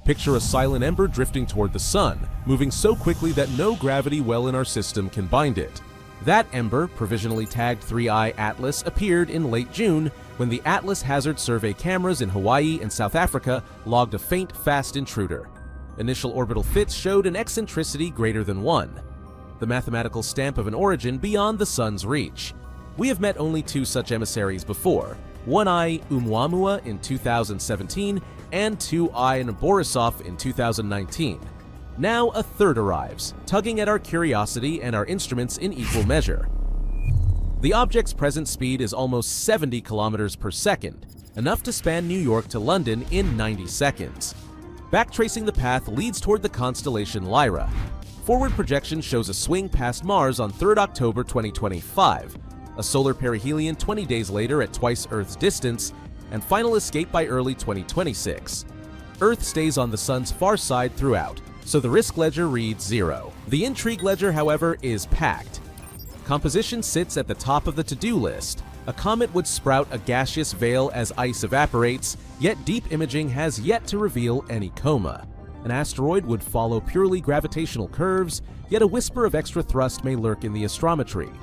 Picture a silent ember drifting toward the sun, moving so quickly that no gravity well in our system can bind it. That ember, provisionally tagged 3I Atlas, appeared in late June when the Atlas Hazard Survey cameras in Hawaii and South Africa logged a faint, fast intruder. Initial orbital fits showed an eccentricity greater than 1, the mathematical stamp of an origin beyond the sun's reach. We have met only 2 such emissaries before, 1I Oumuamua in 2017 and 2I Borisov in 2019. Now a third arrives, tugging at our curiosity and our instruments in equal measure. The object's present speed is almost 70 kilometers per second, enough to span New York to London in 90 seconds. Backtracing the path leads toward the constellation Lyra. Forward projection shows a swing past Mars on 3rd October 2025, a solar perihelion 20 days later at twice Earth's distance, and final escape by early 2026. Earth stays on the sun's far side throughout, so the risk ledger reads 0. The intrigue ledger, however, is packed. Composition sits at the top of the to-do list. A comet would sprout a gaseous veil as ice evaporates, yet deep imaging has yet to reveal any coma. An asteroid would follow purely gravitational curves, yet a whisper of extra thrust may lurk in the astrometry.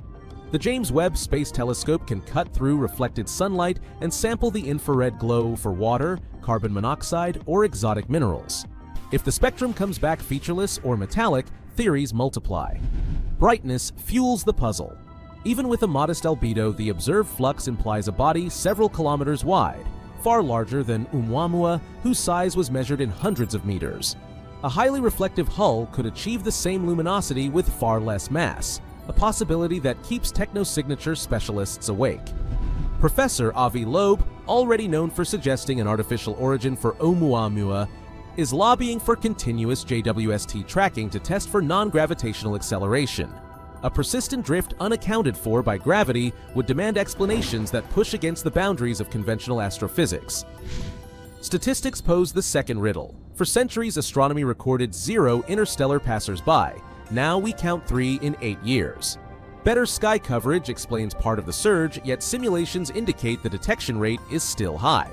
The James Webb Space Telescope can cut through reflected sunlight and sample the infrared glow for water, carbon monoxide, or exotic minerals. If the spectrum comes back featureless or metallic, theories multiply. Brightness fuels the puzzle. Even with a modest albedo, the observed flux implies a body several kilometers wide, far larger than Oumuamua, whose size was measured in hundreds of meters. A highly reflective hull could achieve the same luminosity with far less mass, a possibility that keeps technosignature specialists awake. Professor Avi Loeb, already known for suggesting an artificial origin for Oumuamua, is lobbying for continuous JWST tracking to test for non-gravitational acceleration. A persistent drift unaccounted for by gravity would demand explanations that push against the boundaries of conventional astrophysics. Statistics pose the second riddle. For centuries, astronomy recorded 0 interstellar passers-by. Now we count 3 in 8 years. Better sky coverage explains part of the surge, yet simulations indicate the detection rate is still high.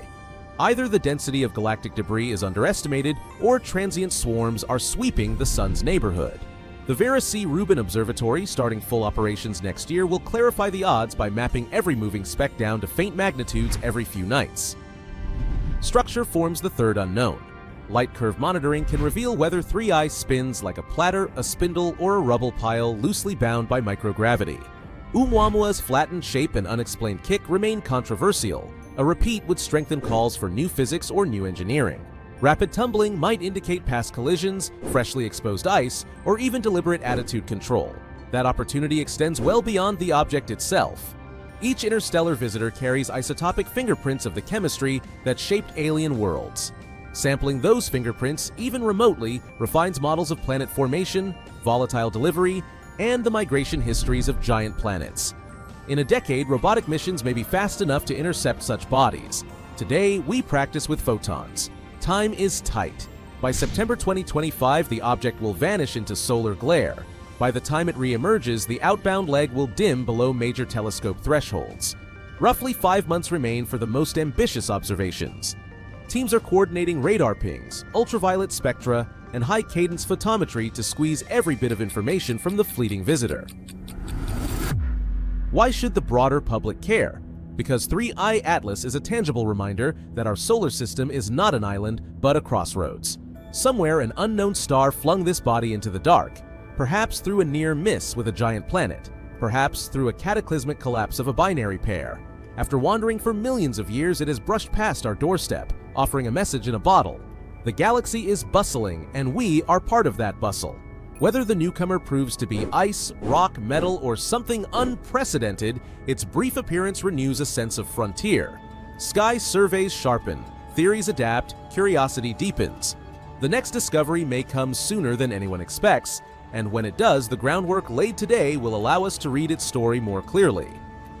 Either the density of galactic debris is underestimated, or transient swarms are sweeping the sun's neighborhood. The Vera C. Rubin Observatory, starting full operations next year, will clarify the odds by mapping every moving speck down to faint magnitudes every few nights. Structure forms the third unknown. Light curve monitoring can reveal whether 3I spins like a platter, a spindle, or a rubble pile loosely bound by microgravity. Oumuamua's flattened shape and unexplained kick remain controversial. A repeat would strengthen calls for new physics or new engineering. Rapid tumbling might indicate past collisions, freshly exposed ice, or even deliberate attitude control. That opportunity extends well beyond the object itself. Each interstellar visitor carries isotopic fingerprints of the chemistry that shaped alien worlds. Sampling those fingerprints, even remotely, refines models of planet formation, volatile delivery, and the migration histories of giant planets. In a decade, robotic missions may be fast enough to intercept such bodies. Today, we practice with photons. Time is tight. By September 2025, the object will vanish into solar glare. By the time it re-emerges, the outbound leg will dim below major telescope thresholds. Roughly 5 months remain for the most ambitious observations. Teams are coordinating radar pings, ultraviolet spectra, and high-cadence photometry to squeeze every bit of information from the fleeting visitor. Why should the broader public care? Because 3I Atlas is a tangible reminder that our solar system is not an island, but a crossroads. Somewhere, an unknown star flung this body into the dark, perhaps through a near miss with a giant planet, perhaps through a cataclysmic collapse of a binary pair. After wandering for millions of years, it has brushed past our doorstep, offering a message in a bottle. The galaxy is bustling, and we are part of that bustle. Whether the newcomer proves to be ice, rock, metal, or something unprecedented, its brief appearance renews a sense of frontier. Sky surveys sharpen, theories adapt, curiosity deepens. The next discovery may come sooner than anyone expects, and when it does, the groundwork laid today will allow us to read its story more clearly.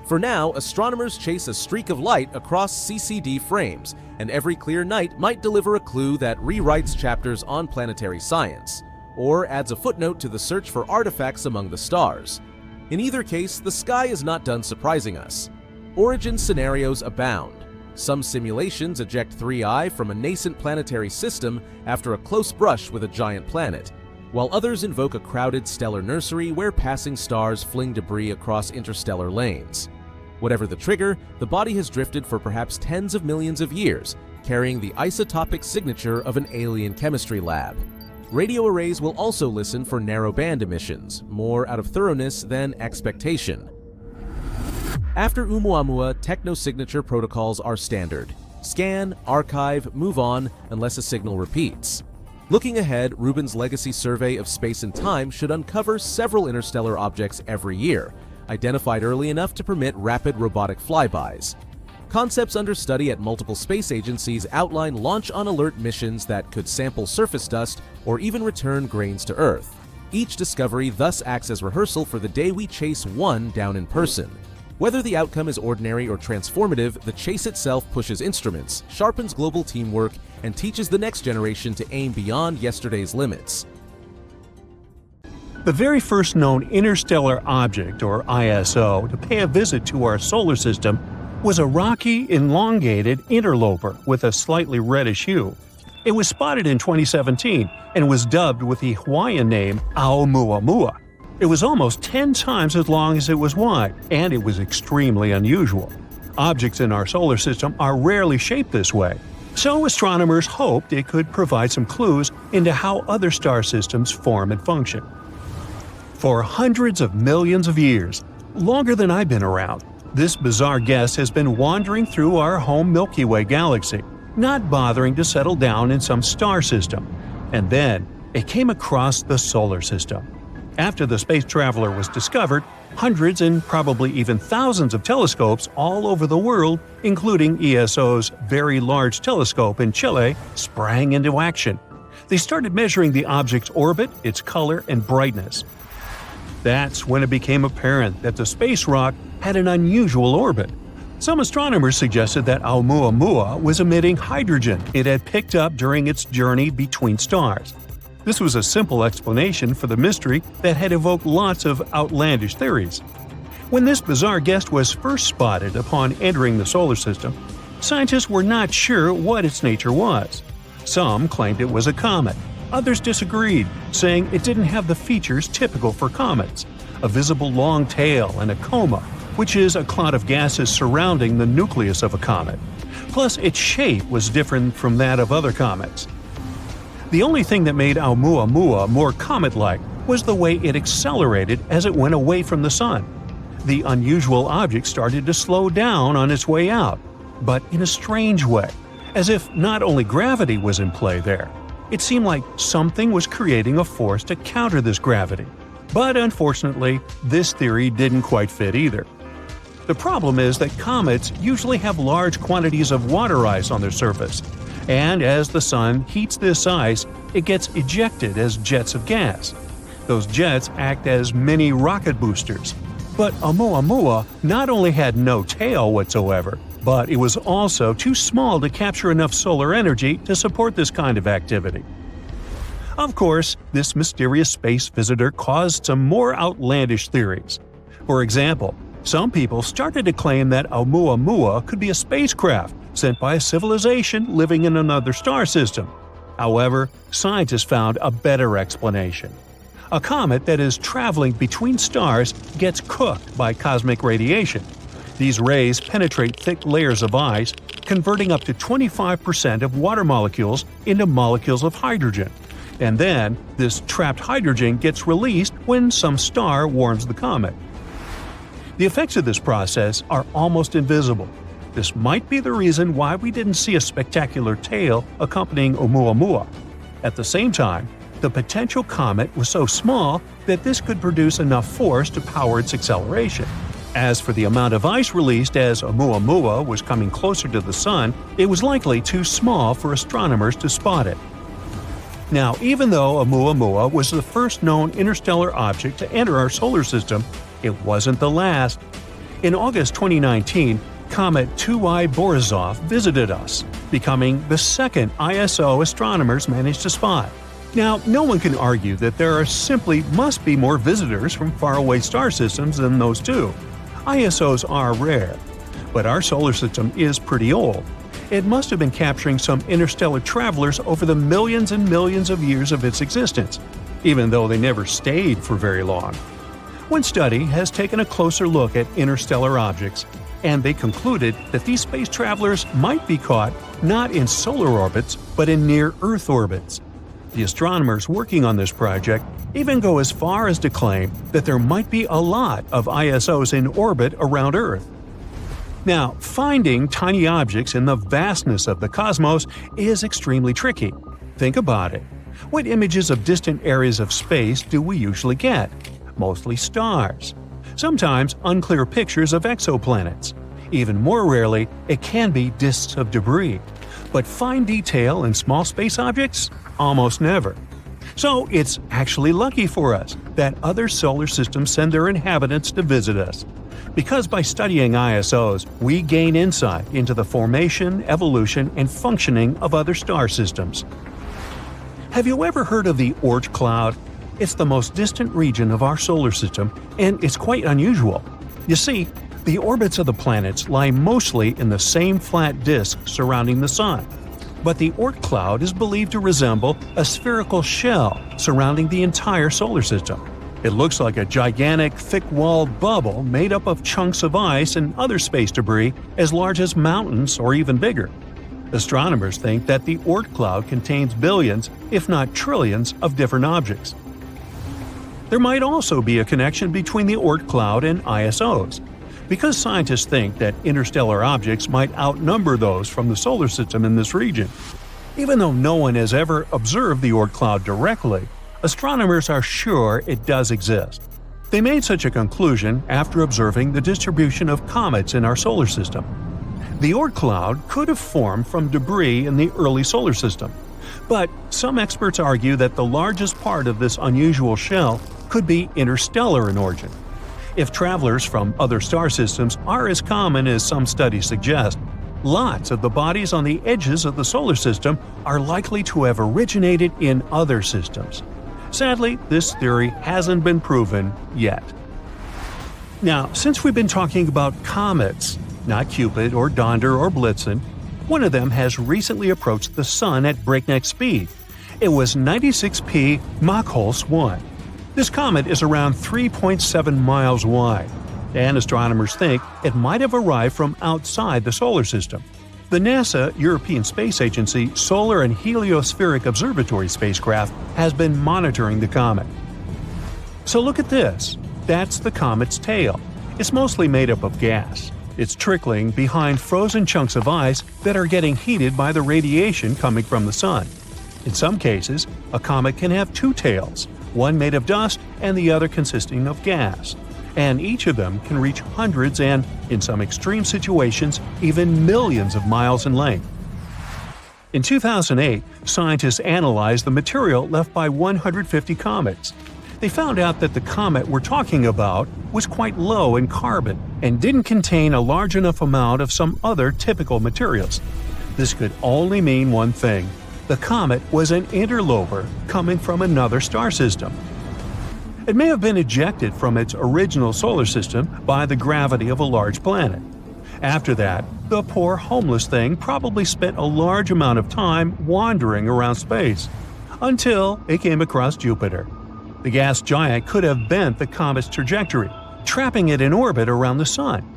For now, astronomers chase a streak of light across CCD frames, and every clear night might deliver a clue that rewrites chapters on planetary science, or adds a footnote to the search for artifacts among the stars. In either case, the sky is not done surprising us. Origin scenarios abound. Some simulations eject 3I from a nascent planetary system after a close brush with a giant planet, while others invoke a crowded stellar nursery where passing stars fling debris across interstellar lanes. Whatever the trigger, the body has drifted for perhaps tens of millions of years, carrying the isotopic signature of an alien chemistry lab. Radio arrays will also listen for narrow-band emissions, more out of thoroughness than expectation. After Oumuamua, techno-signature protocols are standard. Scan, archive, move on, unless a signal repeats. Looking ahead, Rubin's legacy survey of space and time should uncover several interstellar objects every year, identified early enough to permit rapid robotic flybys. Concepts under study at multiple space agencies outline launch-on-alert missions that could sample surface dust or even return grains to Earth. Each discovery thus acts as rehearsal for the day we chase one down in person. Whether the outcome is ordinary or transformative, the chase itself pushes instruments, sharpens global teamwork, and teaches the next generation to aim beyond yesterday's limits. The very first known interstellar object, or ISO, to pay a visit to our solar system was a rocky, elongated interloper with a slightly reddish hue. It was spotted in 2017 and was dubbed with the Hawaiian name Oumuamua. It was almost 10 times as long as it was wide, and it was extremely unusual. Objects in our solar system are rarely shaped this way, so astronomers hoped it could provide some clues into how other star systems form and function. For hundreds of millions of years, longer than I've been around, this bizarre guest has been wandering through our home Milky Way galaxy, not bothering to settle down in some star system. And then, it came across the solar system. After the space traveler was discovered, hundreds and probably even thousands of telescopes all over the world, including ESO's Very Large Telescope in Chile, sprang into action. They started measuring the object's orbit, its color, and brightness. That's when it became apparent that the space rock had an unusual orbit. Some astronomers suggested that Oumuamua was emitting hydrogen it had picked up during its journey between stars. This was a simple explanation for the mystery that had evoked lots of outlandish theories. When this bizarre guest was first spotted upon entering the solar system, scientists were not sure what its nature was. Some claimed it was a comet. Others disagreed, saying it didn't have the features typical for comets: a visible long tail and a coma, which is a cloud of gases surrounding the nucleus of a comet. Plus, its shape was different from that of other comets. The only thing that made Oumuamua more comet-like was the way it accelerated as it went away from the sun. The unusual object started to slow down on its way out, but in a strange way, as if not only gravity was in play there. It seemed like something was creating a force to counter this gravity. But unfortunately, this theory didn't quite fit either. The problem is that comets usually have large quantities of water ice on their surface, and as the sun heats this ice, it gets ejected as jets of gas. Those jets act as mini rocket boosters. But Oumuamua not only had no tail whatsoever, but it was also too small to capture enough solar energy to support this kind of activity. Of course, this mysterious space visitor caused some more outlandish theories. For example, some people started to claim that Oumuamua could be a spacecraft sent by a civilization living in another star system. However, scientists found a better explanation. A comet that is traveling between stars gets cooked by cosmic radiation. These rays penetrate thick layers of ice, converting up to 25% of water molecules into molecules of hydrogen. And then, this trapped hydrogen gets released when some star warms the comet. The effects of this process are almost invisible. This might be the reason why we didn't see a spectacular tail accompanying Oumuamua. At the same time, the potential comet was so small that this could produce enough force to power its acceleration. As for the amount of ice released as Oumuamua was coming closer to the Sun, it was likely too small for astronomers to spot it. Now, even though Oumuamua was the first known interstellar object to enter our solar system, it wasn't the last. In August 2019, comet 2I Borisov visited us, becoming the second ISO astronomers managed to spot. Now, no one can argue that there simply must be more visitors from faraway star systems than those two. ISOs are rare. But our solar system is pretty old. It must have been capturing some interstellar travelers over the millions and millions of years of its existence, even though they never stayed for very long. One study has taken a closer look at interstellar objects, and they concluded that these space travelers might be caught not in solar orbits, but in near-Earth orbits. The astronomers working on this project even go as far as to claim that there might be a lot of ISOs in orbit around Earth. Now, finding tiny objects in the vastness of the cosmos is extremely tricky. Think about it. What images of distant areas of space do we usually get? Mostly stars. Sometimes unclear pictures of exoplanets. Even more rarely, it can be disks of debris. But fine detail in small space objects? Almost never. So it's actually lucky for us that other solar systems send their inhabitants to visit us. Because by studying ISOs, we gain insight into the formation, evolution, and functioning of other star systems. Have you ever heard of the Oort cloud? It's the most distant region of our solar system, and it's quite unusual. You see, the orbits of the planets lie mostly in the same flat disk surrounding the Sun. But the Oort cloud is believed to resemble a spherical shell surrounding the entire solar system. It looks like a gigantic, thick-walled bubble made up of chunks of ice and other space debris as large as mountains or even bigger. Astronomers think that the Oort cloud contains billions, if not trillions, of different objects. There might also be a connection between the Oort cloud and ISOs. Because scientists think that interstellar objects might outnumber those from the solar system in this region. Even though no one has ever observed the Oort cloud directly, astronomers are sure it does exist. They made such a conclusion after observing the distribution of comets in our solar system. The Oort cloud could have formed from debris in the early solar system. But some experts argue that the largest part of this unusual shell could be interstellar in origin. If travelers from other star systems are as common as some studies suggest, lots of the bodies on the edges of the solar system are likely to have originated in other systems. Sadly, this theory hasn't been proven yet. Now, since we've been talking about comets, not Cupid or Donder or Blitzen, one of them has recently approached the Sun at breakneck speed. It was 96P Mach-Hulse 1. This comet is around 3.7 miles wide, and astronomers think it might have arrived from outside the solar system. The NASA European Space Agency Solar and Heliospheric Observatory spacecraft has been monitoring the comet. So look at this. That's the comet's tail. It's mostly made up of gas. It's trickling behind frozen chunks of ice that are getting heated by the radiation coming from the Sun. In some cases, a comet can have two tails, one made of dust and the other consisting of gas. And each of them can reach hundreds and, in some extreme situations, even millions of miles in length. In 2008, scientists analyzed the material left by 150 comets. They found out that the comet we're talking about was quite low in carbon and didn't contain a large enough amount of some other typical materials. This could only mean one thing. The comet was an interloper coming from another star system. It may have been ejected from its original solar system by the gravity of a large planet. After that, the poor homeless thing probably spent a large amount of time wandering around space, until it came across Jupiter. The gas giant could have bent the comet's trajectory, trapping it in orbit around the Sun.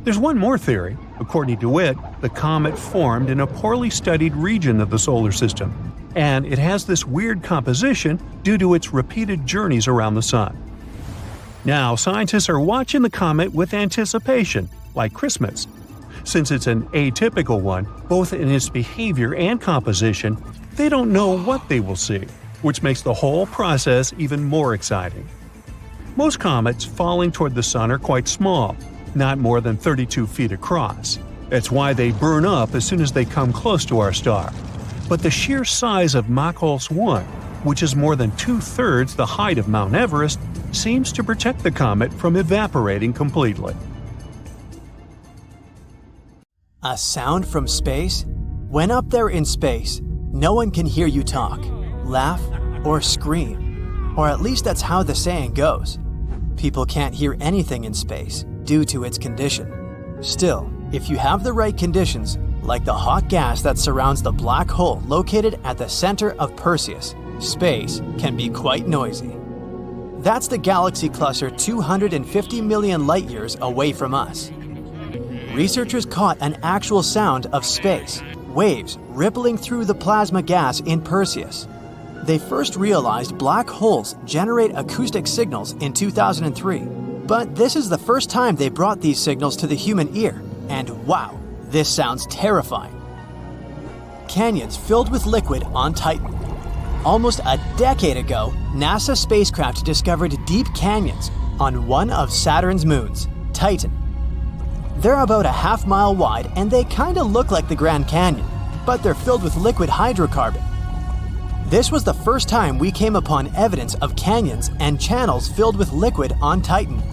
There's one more theory. According to it, the comet formed in a poorly studied region of the solar system, and it has this weird composition due to its repeated journeys around the Sun. Now, scientists are watching the comet with anticipation, like Christmas. Since it's an atypical one, both in its behavior and composition, they don't know what they will see, which makes the whole process even more exciting. Most comets falling toward the Sun are quite small, not more than 32 feet across. That's why they burn up as soon as they come close to our star. But the sheer size of Mach-Hulse 1, which is more than 2/3 the height of Mount Everest, seems to protect the comet from evaporating completely. A sound from space? When up there in space, no one can hear you talk, laugh, or scream. Or at least that's how the saying goes. People can't hear anything in space due to its condition. Still, If you have the right conditions, like the hot gas that surrounds the black hole located at the center of Perseus, space can be quite noisy. That's the galaxy cluster 250 million light-years away from us. Researchers caught an actual sound of space, waves rippling through the plasma gas in Perseus. They first realized black holes generate acoustic signals in 2003, but this is the first time they brought these signals to the human ear, and wow, this sounds terrifying. Canyons filled with liquid on Titan. Almost a decade ago, NASA spacecraft discovered deep canyons on one of Saturn's moons, Titan. They're about a half-mile wide and they kinda look like the Grand Canyon, but they're filled with liquid hydrocarbon. This was the first time we came upon evidence of canyons and channels filled with liquid on Titan.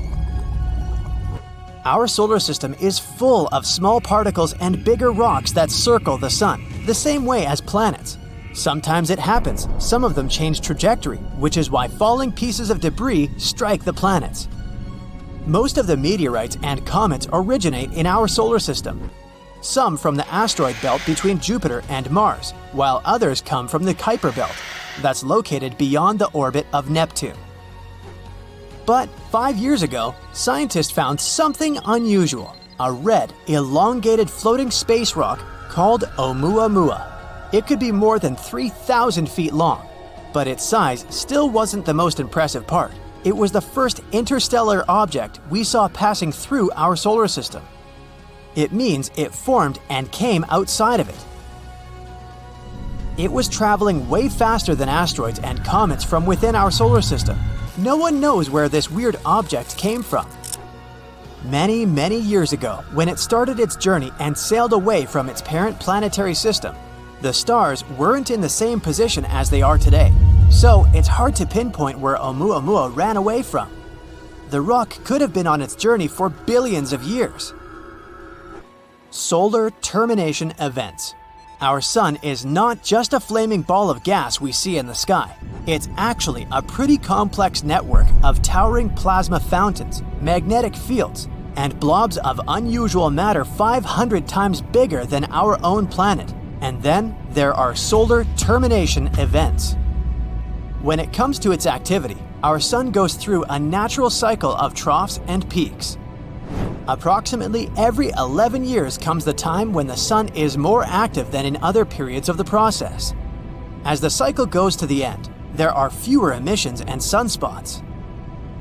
Our solar system is full of small particles and bigger rocks that circle the sun, the same way as planets. Sometimes it happens, some of them change trajectory, which is why falling pieces of debris strike the planets. Most of the meteorites and comets originate in our solar system. Some from the asteroid belt between Jupiter and Mars, while others come from the Kuiper belt, that's located beyond the orbit of Neptune. But 5 years ago, scientists found something unusual, a red, elongated floating space rock called Oumuamua. It could be more than 3,000 feet long, but its size still wasn't the most impressive part. It was the first interstellar object we saw passing through our solar system. It means it formed and came outside of it. It was traveling way faster than asteroids and comets from within our solar system. No one knows where this weird object came from. Many years ago, when it started its journey and sailed away from its parent planetary system, the stars weren't in the same position as they are today, so it's hard to pinpoint where Oumuamua ran away from. The rock could have been on its journey for billions of years. Solar termination events. Our sun is not just a flaming ball of gas we see in the sky. It's actually a pretty complex network of towering plasma fountains, magnetic fields, and blobs of unusual matter 500 times bigger than our own planet. And then there are solar termination events. When it comes to its activity, our sun goes through a natural cycle of troughs and peaks. Approximately every 11 years comes the time when the sun is more active than in other periods of the process. As the cycle goes to the end, there are fewer emissions and sunspots.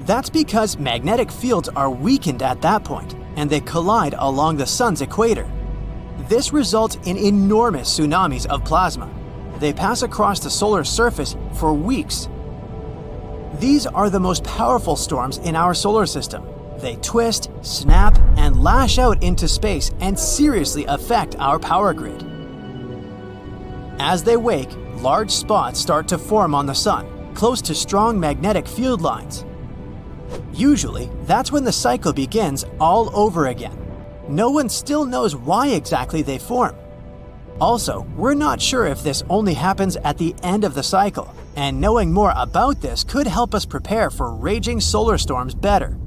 That's because magnetic fields are weakened at that point, and they collide along the sun's equator. This results in enormous tsunamis of plasma. They pass across the solar surface for weeks. These are the most powerful storms in our solar system. They twist, snap, and lash out into space and seriously affect our power grid. As they wake, large spots start to form on the sun, close to strong magnetic field lines. Usually, that's when the cycle begins all over again. No one still knows why exactly they form. Also, we're not sure if this only happens at the end of the cycle, and knowing more about this could help us prepare for raging solar storms better.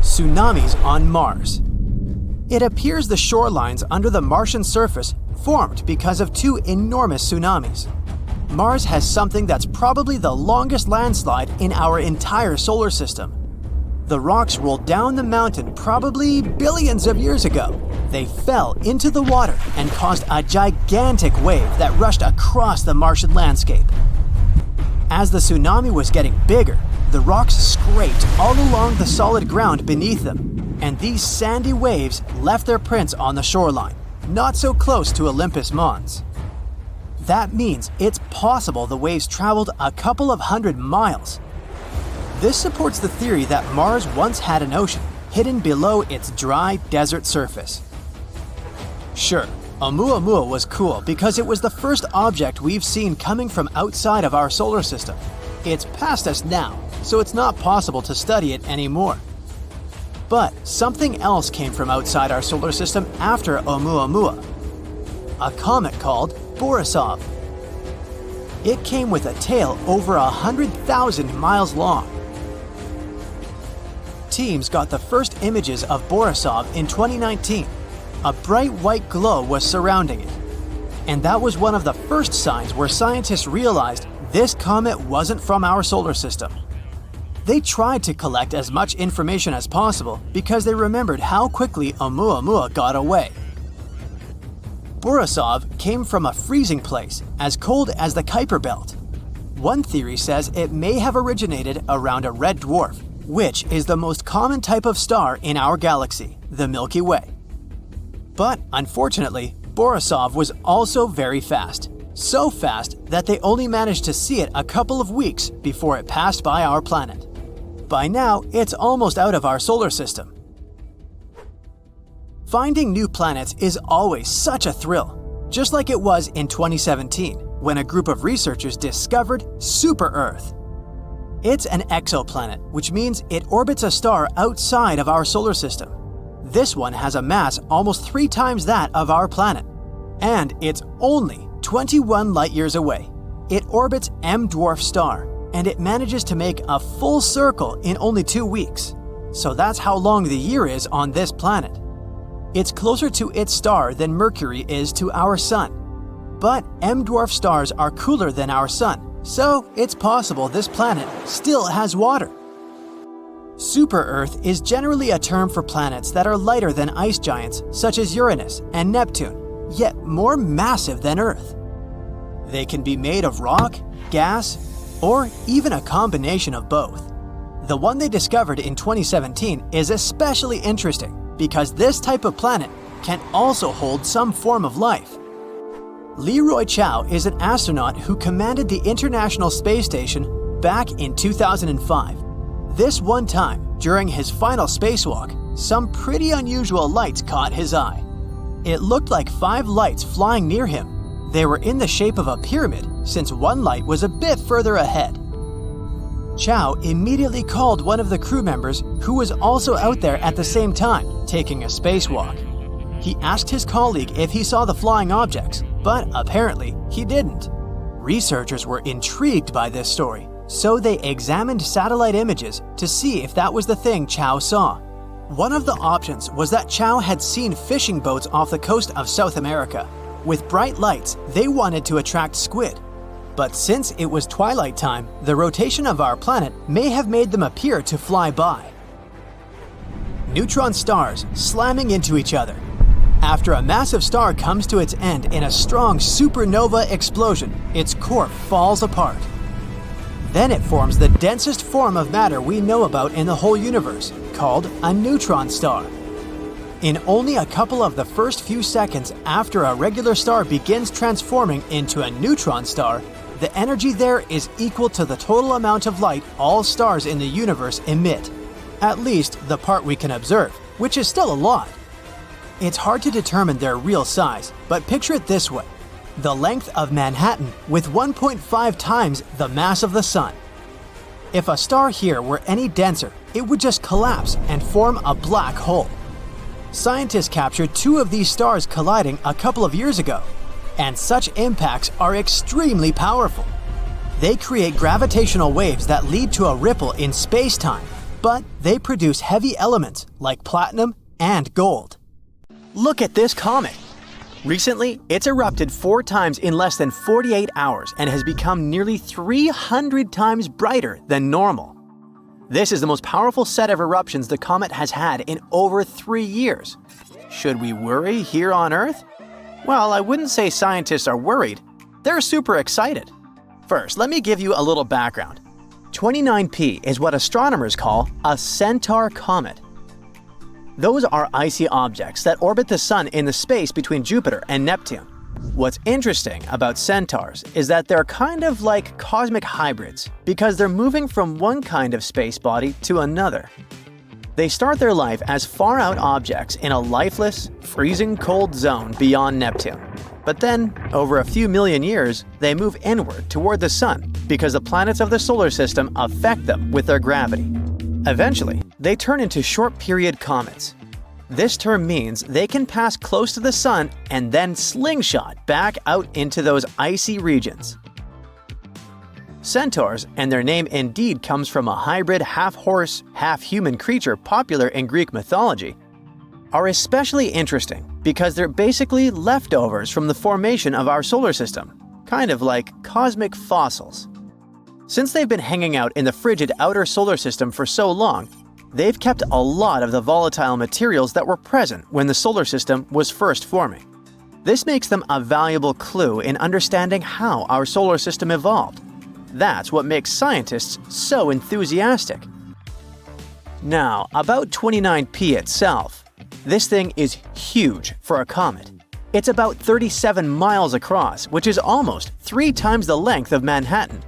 Tsunamis on Mars. It appears the shorelines under the Martian surface formed because of two enormous tsunamis. Mars has something that's probably the longest landslide in our entire solar system. The rocks rolled down the mountain probably billions of years ago. They fell into the water and caused a gigantic wave that rushed across the Martian landscape. As the tsunami was getting bigger, the rocks scraped all along the solid ground beneath them, and these sandy waves left their prints on the shoreline, not so close to Olympus Mons. That means it's possible the waves traveled a couple of 100 miles. This supports the theory that Mars once had an ocean hidden below its dry desert surface. Sure, Oumuamua was cool because it was the first object we've seen coming from outside of our solar system. It's past us now, so it's not possible to study it anymore. But something else came from outside our solar system after Oumuamua. A comet called Borisov. It came with a tail over 100,000 miles long. teams got the first images of Borisov in 2019. A bright white glow was surrounding it. And that was one of the first signs where scientists realized this comet wasn't from our solar system. They tried to collect as much information as possible because they remembered how quickly Oumuamua got away. Borisov came from a freezing place as cold as the Kuiper Belt. One theory says it may have originated around a red dwarf, which is the most common type of star in our galaxy, the Milky Way. But unfortunately, Borisov was also very fast. So fast that they only managed to see it a couple of weeks before it passed by our planet. By now, it's almost out of our solar system. Finding new planets is always such a thrill, just like it was in 2017, when a group of researchers discovered Super-Earth. It's an exoplanet, which means it orbits a star outside of our solar system. This one has a mass almost 3 times that of our planet, and it's only 21 light-years away. It orbits M-dwarf star, and it manages to make a full circle in only 2 weeks. So that's how long the year is on this planet. It's closer to its star than Mercury is to our Sun. But M-dwarf stars are cooler than our Sun, so it's possible this planet still has water. Super-Earth is generally a term for planets that are lighter than ice giants such as Uranus and Neptune, yet more massive than Earth. They can be made of rock, gas, or even a combination of both. The one they discovered in 2017 is especially interesting because this type of planet can also hold some form of life. Leroy Chiao is an astronaut who commanded the International Space Station back in 2005. This one time, during his final spacewalk, some pretty unusual lights caught his eye. It looked like 5 lights flying near him. They were in the shape of a pyramid, since one light was a bit further ahead. Chiao immediately called one of the crew members who was also out there at the same time, taking a spacewalk. He asked his colleague if he saw the flying objects, but apparently he didn't. Researchers were intrigued by this story, so they examined satellite images to see if that was the thing Chiao saw. One of the options was that Chiao had seen fishing boats off the coast of South America. With bright lights, they wanted to attract squid. But since it was twilight time, the rotation of our planet may have made them appear to fly by. Neutron stars slamming into each other. After a massive star comes to its end in a strong supernova explosion, its core falls apart. Then it forms the densest form of matter we know about in the whole universe, called a neutron star. In only a couple of the first few seconds after a regular star begins transforming into a neutron star, the energy there is equal to the total amount of light all stars in the universe emit. At least the part we can observe, which is still a lot. It's hard to determine their real size, but picture it this way. The length of Manhattan with 1.5 times the mass of the Sun. If a star here were any denser, it would just collapse and form a black hole. Scientists captured 2 of these stars colliding a couple of years ago, and such impacts are extremely powerful. They create gravitational waves that lead to a ripple in space-time, but they produce heavy elements like platinum and gold. Look at this comet! Recently, it's erupted 4 times in less than 48 hours and has become nearly 300 times brighter than normal. This is the most powerful set of eruptions the comet has had in over 3 years. Should we worry here on Earth? Well, I wouldn't say scientists are worried. They're super excited. First, let me give you a little background. 29P is what astronomers call a Centaur comet. Those are icy objects that orbit the Sun in the space between Jupiter and Neptune. What's interesting about centaurs is that they're kind of like cosmic hybrids because they're moving from one kind of space body to another. They start their life as far-out objects in a lifeless, freezing cold zone beyond Neptune. But then, over a few million years, they move inward toward the Sun because the planets of the solar system affect them with their gravity. Eventually, they turn into short-period comets. This term means they can pass close to the Sun and then slingshot back out into those icy regions. Centaurs, and their name indeed comes from a hybrid half-horse, half-human creature popular in Greek mythology, are especially interesting because they're basically leftovers from the formation of our solar system, kind of like cosmic fossils. Since they've been hanging out in the frigid outer solar system for so long, they've kept a lot of the volatile materials that were present when the solar system was first forming. This makes them a valuable clue in understanding how our solar system evolved. That's what makes scientists so enthusiastic. Now, about 29P itself. This thing is huge for a comet. It's about 37 miles across, which is almost 3 times the length of Manhattan.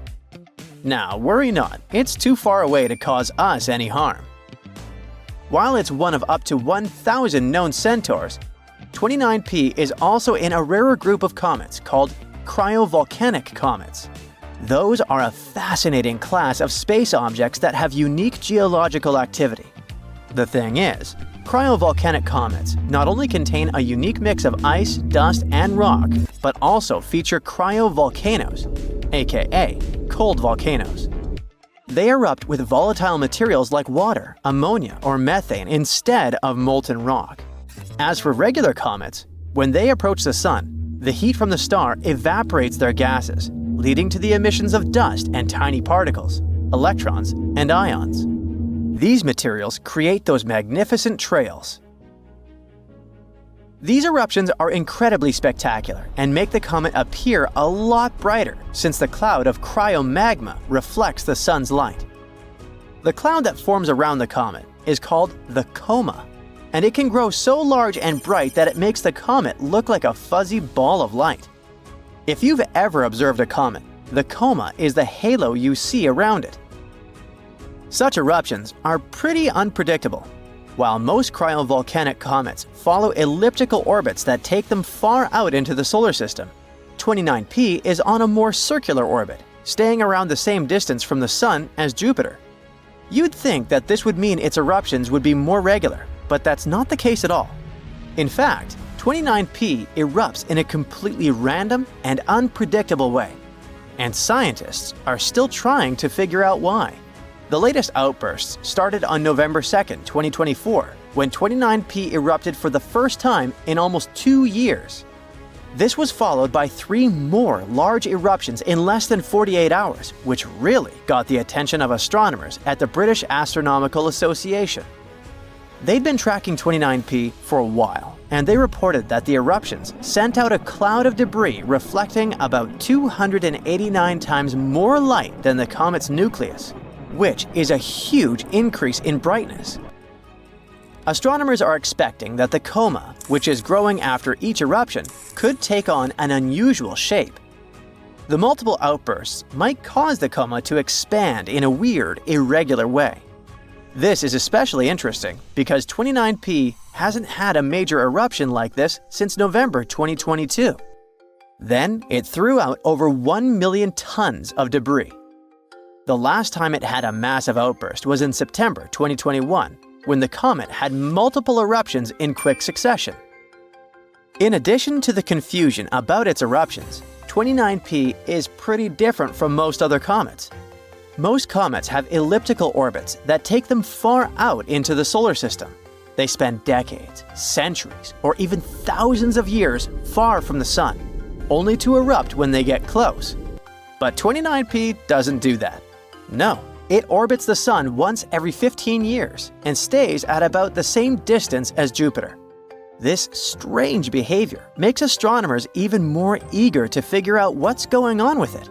Now, worry not, it's too far away to cause us any harm. While it's one of up to 1,000 known centaurs, 29P is also in a rarer group of comets called cryovolcanic comets. Those are a fascinating class of space objects that have unique geological activity. The thing is, cryovolcanic comets not only contain a unique mix of ice, dust, and rock, but also feature cryovolcanoes, aka cold volcanoes. They erupt with volatile materials like water, ammonia, or methane instead of molten rock. As for regular comets, when they approach the sun, the heat from the star evaporates their gases, leading to the emissions of dust and tiny particles, electrons, and ions. These materials create those magnificent trails. These eruptions are incredibly spectacular and make the comet appear a lot brighter since the cloud of cryomagma reflects the sun's light. The cloud that forms around the comet is called the coma, and it can grow so large and bright that it makes the comet look like a fuzzy ball of light. If you've ever observed a comet, the coma is the halo you see around it. Such eruptions are pretty unpredictable. While most cryovolcanic comets follow elliptical orbits that take them far out into the solar system, 29P is on a more circular orbit, staying around the same distance from the Sun as Jupiter. You'd think that this would mean its eruptions would be more regular, but that's not the case at all. In fact, 29P erupts in a completely random and unpredictable way, and scientists are still trying to figure out why. The latest outbursts started on November 2nd, 2024, when 29P erupted for the first time in almost 2 years. This was followed by 3 more large eruptions in less than 48 hours, which really got the attention of astronomers at the British Astronomical Association. They'd been tracking 29P for a while, and they reported that the eruptions sent out a cloud of debris reflecting about 289 times more light than the comet's nucleus, which is a huge increase in brightness. Astronomers are expecting that the coma, which is growing after each eruption, could take on an unusual shape. The multiple outbursts might cause the coma to expand in a weird, irregular way. This is especially interesting because 29P hasn't had a major eruption like this since November 2022. Then it threw out over 1 million tons of debris. The last time it had a massive outburst was in September 2021, when the comet had multiple eruptions in quick succession. In addition to the confusion about its eruptions, 29P is pretty different from most other comets. Most comets have elliptical orbits that take them far out into the solar system. They spend decades, centuries, or even thousands of years far from the sun, only to erupt when they get close. But 29P doesn't do that. No, it orbits the sun once every 15 years and stays at about the same distance as Jupiter. This strange behavior makes astronomers even more eager to figure out what's going on with it.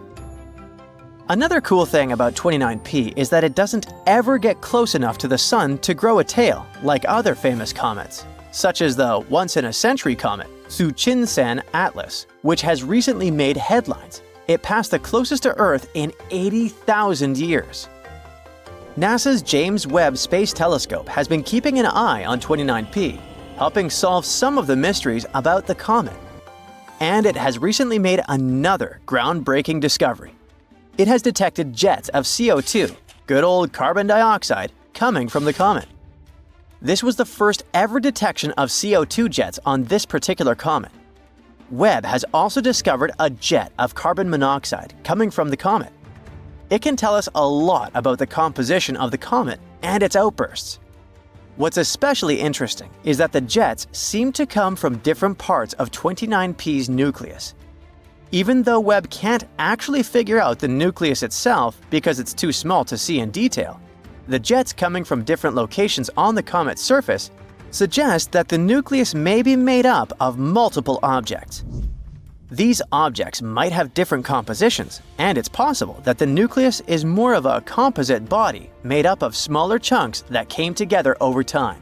Another cool thing about 29P is that it doesn't ever get close enough to the sun to grow a tail like other famous comets, such as the once-in-a-century comet, Tsuchinshan Atlas, which has recently made headlines. It passed the closest to Earth in 80,000 years. NASA's James Webb Space Telescope has been keeping an eye on 29P, helping solve some of the mysteries about the comet. And it has recently made another groundbreaking discovery. It has detected jets of CO2, good old carbon dioxide, coming from the comet. This was the first ever detection of CO2 jets on this particular comet. Webb has also discovered a jet of carbon monoxide coming from the comet. It can tell us a lot about the composition of the comet and its outbursts. What's especially interesting is that the jets seem to come from different parts of 29P's nucleus. Even though Webb can't actually figure out the nucleus itself because it's too small to see in detail, the jets coming from different locations on the comet's surface suggest that the nucleus may be made up of multiple objects. These objects might have different compositions, and it's possible that the nucleus is more of a composite body made up of smaller chunks that came together over time.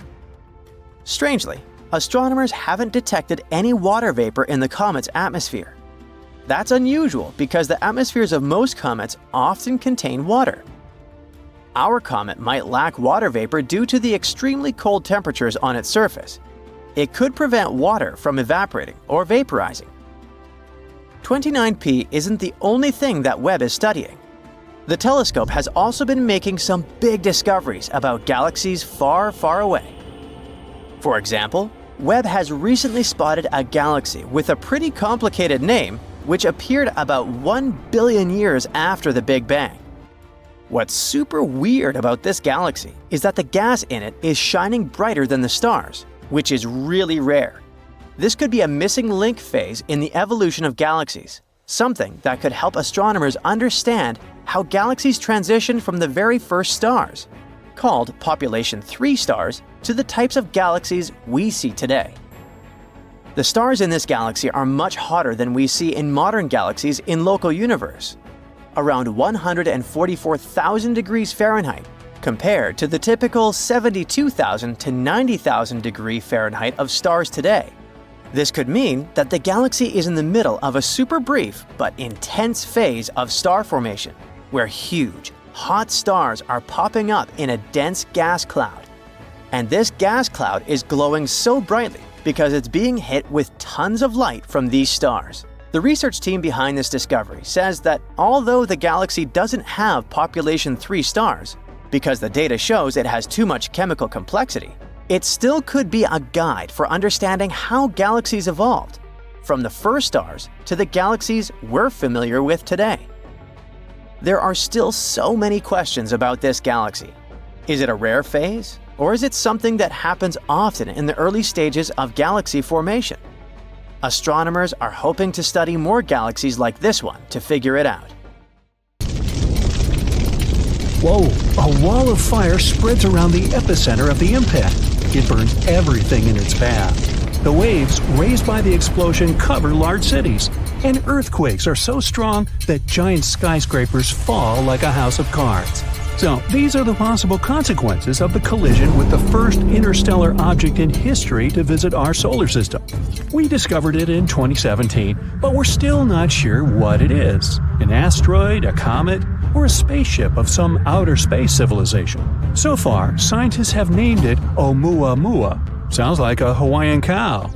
Strangely, astronomers haven't detected any water vapor in the comet's atmosphere. That's unusual because the atmospheres of most comets often contain water. Our comet might lack water vapor due to the extremely cold temperatures on its surface. It could prevent water from evaporating or vaporizing. 29P isn't the only thing that Webb is studying. The telescope has also been making some big discoveries about galaxies far, far away. For example, Webb has recently spotted a galaxy with a pretty complicated name which appeared about 1 billion years after the Big Bang. What's super weird about this galaxy is that the gas in it is shining brighter than the stars, which is really rare. This could be a missing link phase in the evolution of galaxies, something that could help astronomers understand how galaxies transitioned from the very first stars, called population 3 stars, to the types of galaxies we see today. The stars in this galaxy are much hotter than we see in modern galaxies in local universe, around 144,000 degrees Fahrenheit, compared to the typical 72,000 to 90,000 degree Fahrenheit of stars today. This could mean that the galaxy is in the middle of a super brief but intense phase of star formation, where huge, hot stars are popping up in a dense gas cloud. And this gas cloud is glowing so brightly because it's being hit with tons of light from these stars. The research team behind this discovery says that although the galaxy doesn't have population 3 stars, because the data shows it has too much chemical complexity, it still could be a guide for understanding how galaxies evolved, from the first stars to the galaxies we're familiar with today. There are still so many questions about this galaxy. Is it a rare phase? Or is it something that happens often in the early stages of galaxy formation? Astronomers are hoping to study more galaxies like this one to figure it out. Whoa! A wall of fire spreads around the epicenter of the impact. It burns everything in its path. The waves raised by the explosion cover large cities, and earthquakes are so strong that giant skyscrapers fall like a house of cards. So, these are the possible consequences of the collision with the first interstellar object in history to visit our solar system. We discovered it in 2017, but we're still not sure what it is. An asteroid, a comet, or a spaceship of some outer space civilization. So far, scientists have named it Oumuamua. Sounds like a Hawaiian cow.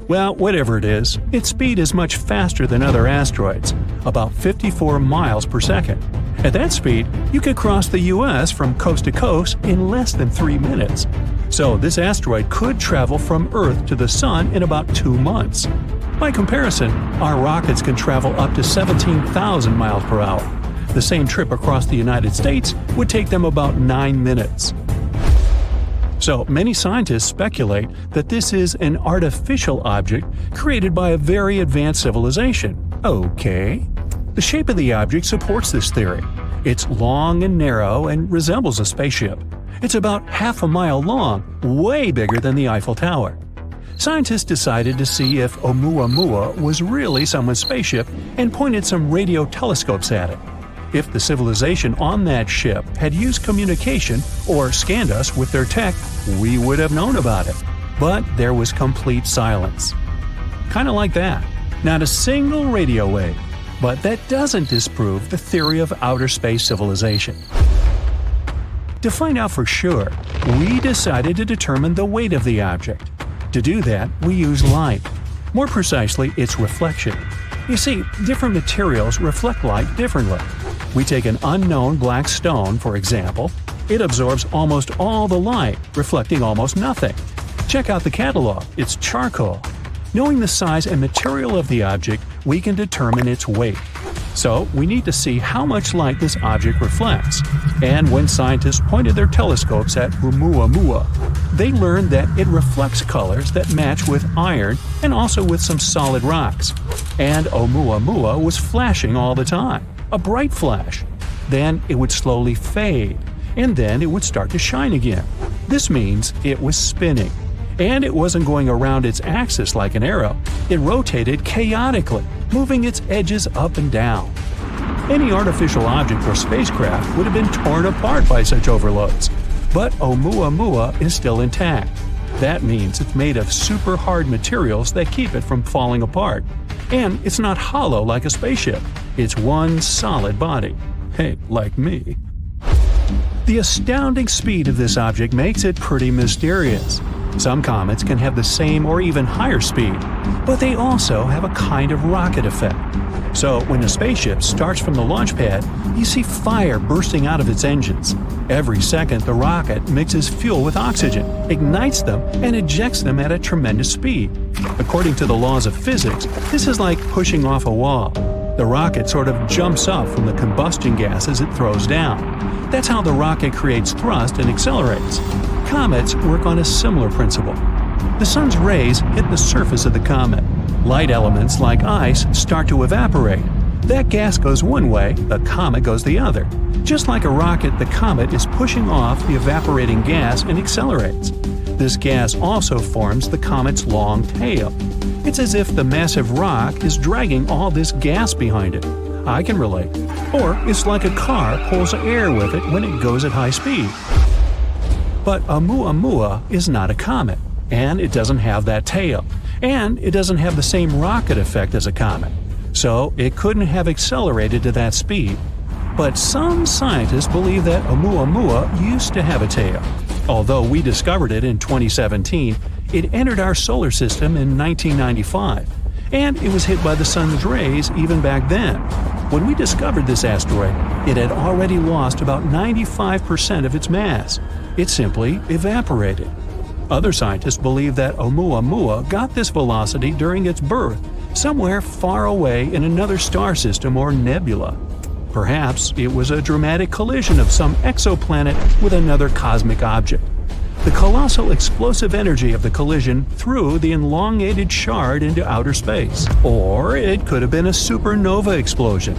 Well, whatever it is, its speed is much faster than other asteroids, about 54 miles per second. At that speed, you could cross the US from coast to coast in less than 3 minutes. So this asteroid could travel from Earth to the Sun in about 2 months. By comparison, our rockets can travel up to 17,000 miles per hour. The same trip across the United States would take them about 9 minutes. So many scientists speculate that this is an artificial object created by a very advanced civilization. Okay. The shape of the object supports this theory. It's long and narrow and resembles a spaceship. It's about half a mile long, way bigger than the Eiffel Tower. Scientists decided to see if Oumuamua was really someone's spaceship and pointed some radio telescopes at it. If the civilization on that ship had used communication or scanned us with their tech, we would have known about it. But there was complete silence. Kind of like that. Not a single radio wave. But that doesn't disprove the theory of outer space civilization. To find out for sure, we decided to determine the weight of the object. To do that, we use light. More precisely, its reflection. You see, different materials reflect light differently. We take an unknown black stone, for example. It absorbs almost all the light, reflecting almost nothing. Check out the catalog, it's charcoal. Knowing the size and material of the object, we can determine its weight. So we need to see how much light this object reflects. And when scientists pointed their telescopes at Oumuamua, they learned that it reflects colors that match with iron and also with some solid rocks. And Oumuamua was flashing all the time, a bright flash. Then it would slowly fade, and then it would start to shine again. This means it was spinning. And it wasn't going around its axis like an arrow. It rotated chaotically, moving its edges up and down. Any artificial object or spacecraft would have been torn apart by such overloads. But Oumuamua is still intact. That means it's made of super hard materials that keep it from falling apart. And it's not hollow like a spaceship. It's one solid body. Hey, like me. The astounding speed of this object makes it pretty mysterious. Some comets can have the same or even higher speed, but they also have a kind of rocket effect. So when a spaceship starts from the launch pad, you see fire bursting out of its engines. Every second, the rocket mixes fuel with oxygen, ignites them, and ejects them at a tremendous speed. According to the laws of physics, this is like pushing off a wall. The rocket sort of jumps up from the combustion gases it throws down. That's how the rocket creates thrust and accelerates. Comets work on a similar principle. The sun's rays hit the surface of the comet. Light elements like ice start to evaporate. That gas goes one way, the comet goes the other. Just like a rocket, the comet is pushing off the evaporating gas and accelerates. This gas also forms the comet's long tail. It's as if the massive rock is dragging all this gas behind it. I can relate. Or it's like a car pulls air with it when it goes at high speed. But Oumuamua is not a comet, and it doesn't have that tail, and it doesn't have the same rocket effect as a comet, so it couldn't have accelerated to that speed. But some scientists believe that Oumuamua used to have a tail. Although we discovered it in 2017, it entered our solar system in 1995, and it was hit by the sun's rays even back then. When we discovered this asteroid, it had already lost about 95% of its mass. It simply evaporated. Other scientists believe that Oumuamua got this velocity during its birth, somewhere far away in another star system or nebula. Perhaps it was a dramatic collision of some exoplanet with another cosmic object. The colossal explosive energy of the collision threw the elongated shard into outer space. Or it could have been a supernova explosion.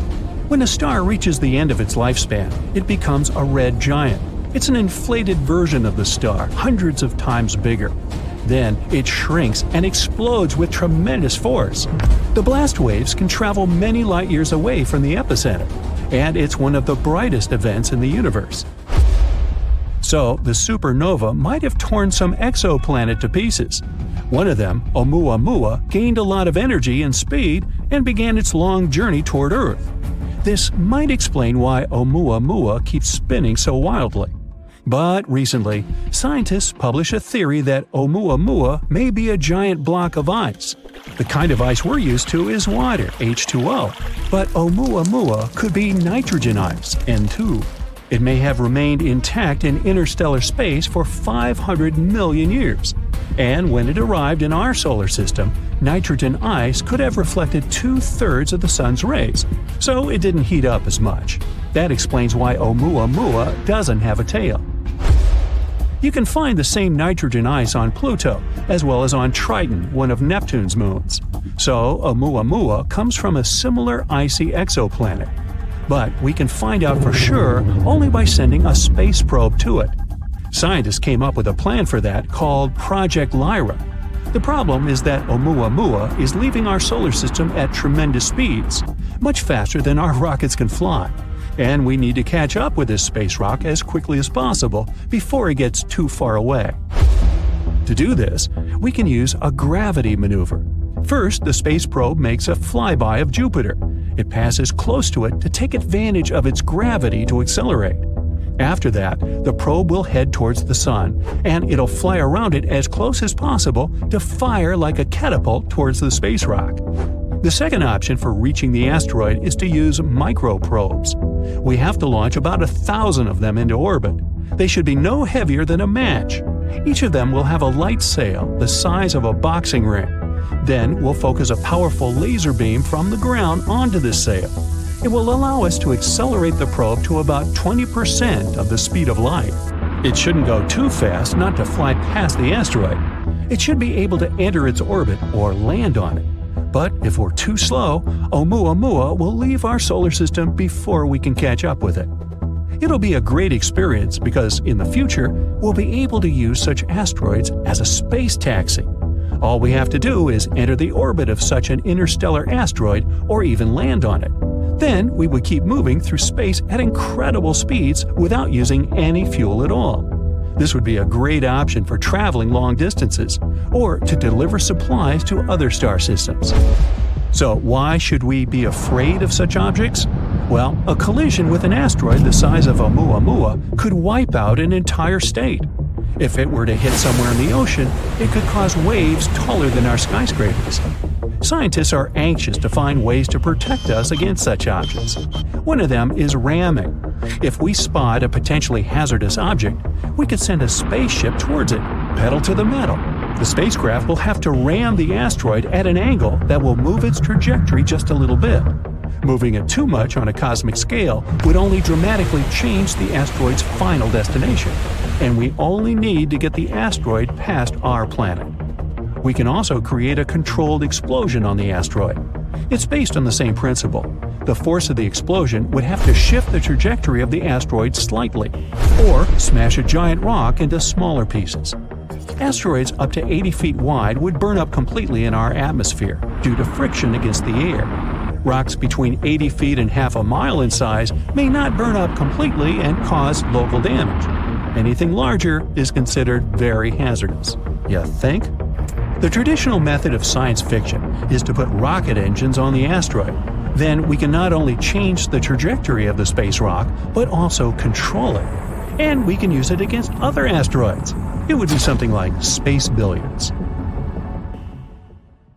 When a star reaches the end of its lifespan, it becomes a red giant. It's an inflated version of the star, hundreds of times bigger. Then it shrinks and explodes with tremendous force. The blast waves can travel many light years away from the epicenter, and it's one of the brightest events in the universe. So the supernova might have torn some exoplanet to pieces. One of them, Oumuamua, gained a lot of energy and speed and began its long journey toward Earth. This might explain why Oumuamua keeps spinning so wildly. But recently, scientists published a theory that Oumuamua may be a giant block of ice. The kind of ice we're used to is water, H2O, but Oumuamua could be nitrogen ice, N2. It may have remained intact in interstellar space for 500 million years. And when it arrived in our solar system, nitrogen ice could have reflected 2/3 of the sun's rays, so it didn't heat up as much. That explains why Oumuamua doesn't have a tail. You can find the same nitrogen ice on Pluto, as well as on Triton, one of Neptune's moons. So Oumuamua comes from a similar icy exoplanet. But we can find out for sure only by sending a space probe to it. Scientists came up with a plan for that called Project Lyra. The problem is that Oumuamua is leaving our solar system at tremendous speeds, much faster than our rockets can fly. And we need to catch up with this space rock as quickly as possible before it gets too far away. To do this, we can use a gravity maneuver. First, the space probe makes a flyby of Jupiter. It passes close to it to take advantage of its gravity to accelerate. After that, the probe will head towards the Sun, and it'll fly around it as close as possible to fire like a catapult towards the space rock. The second option for reaching the asteroid is to use microprobes. We have to launch about 1,000 of them into orbit. They should be no heavier than a match. Each of them will have a light sail the size of a boxing ring. Then we'll focus a powerful laser beam from the ground onto this sail. It will allow us to accelerate the probe to about 20% of the speed of light. It shouldn't go too fast not to fly past the asteroid. It should be able to enter its orbit or land on it. But if we're too slow, Oumuamua will leave our solar system before we can catch up with it. It'll be a great experience because in the future, we'll be able to use such asteroids as a space taxi. All we have to do is enter the orbit of such an interstellar asteroid or even land on it. Then we would keep moving through space at incredible speeds without using any fuel at all. This would be a great option for traveling long distances or to deliver supplies to other star systems. So why should we be afraid of such objects? Well, a collision with an asteroid the size of Oumuamua could wipe out an entire state. If it were to hit somewhere in the ocean, it could cause waves taller than our skyscrapers. Scientists are anxious to find ways to protect us against such objects. One of them is ramming. If we spot a potentially hazardous object, we could send a spaceship towards it, pedal to the metal. The spacecraft will have to ram the asteroid at an angle that will move its trajectory just a little bit. Moving it too much on a cosmic scale would only dramatically change the asteroid's final destination, and we only need to get the asteroid past our planet. We can also create a controlled explosion on the asteroid. It's based on the same principle. The force of the explosion would have to shift the trajectory of the asteroid slightly, or smash a giant rock into smaller pieces. Asteroids up to 80 feet wide would burn up completely in our atmosphere due to friction against the air. Rocks between 80 feet and half a mile in size may not burn up completely and cause local damage. Anything larger is considered very hazardous. You think? The traditional method of science fiction is to put rocket engines on the asteroid. Then we can not only change the trajectory of the space rock, but also control it. And we can use it against other asteroids. It would be something like space billiards.